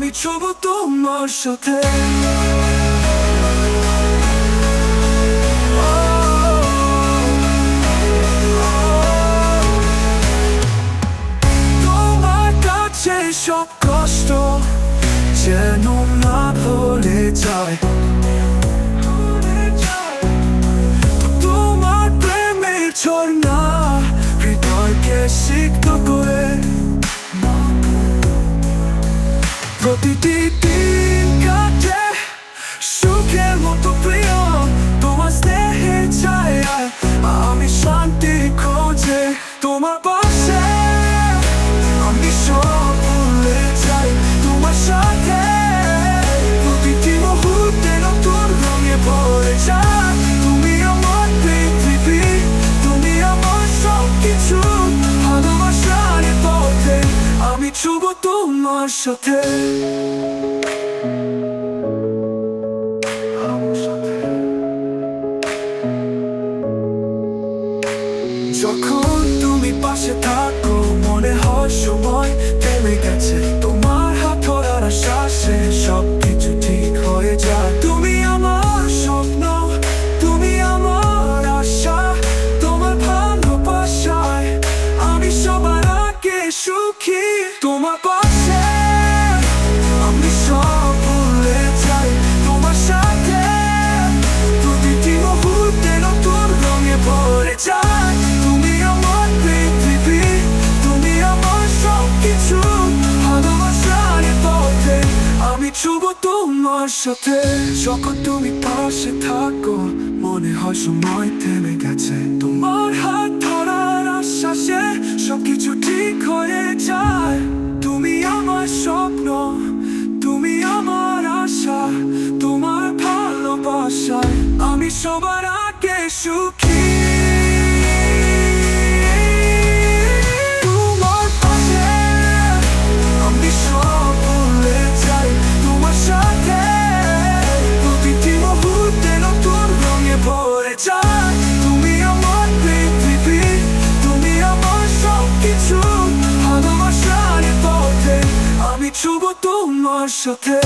আমি ছুব তোমার সাথে। তোমার কাছে সব কষ্ট যেন না ভুলে যায়। তোমার প্রেমের ঝর্ণা হৃদয়কে সিক্ত করে। প্রতিটি দিন কাটে সুখের মতো প্রিয়, তোমার স্নেহের ছায়ায় আমি শান্তি খোঁজে। তোমার পাশে আমি সব ভুলে যাই, তোমার সাথে প্রতিটি মুহূর্তে নতুন রঙে ভরে যায়। তুমি আমার পৃথিবী, তুমি আমার সব কিছু, ভালোবাসার পথে আমি ছুব তোমার সাথে। যখন তুমি পাশে থাকো মনে হয় সময় থেমে গেছে। তোমার হাত ধরার আশ্বাসে সব কিছু ঠিক হয়ে যায়। তুমি আমার স্বপ্ন, তুমি আমার আশা, তোমার ভালোবাসায় আমি সবার আগে সুখী। তোমার পাশে আমি সব ভুলে যাই, তোমার সাথে প্রতিটি মুহূর্তে নতুন রঙে ভরে যায়। তুমি আমার পৃথিবী, তুমি আমার সব কিছু, ভালোবাসার পথে আমি ছুব তোমার সাথে। যখন তুমি পাশে থাকো মনে হয় সময় থেমে গেছে। তোমার হাত ধরার আশ্বাসে সব কিছু ঠিক হয়ে যায়। তুমি আমার স্বপ্ন, তুমি আমার আশা, তোমার ভালোবাসায় আমি সবার আগে সুখী। তোমার পাশে আমি সব ভুলে যাই, তোমার সাথে প্রতিটি মুহূর্তে নতুন রঙে ভরে যায়। তুমি আমার পৃথিবী, তুমি আমার সব কিছু, ভালোবাসার পথে আমি ছুব তোমার সাথে।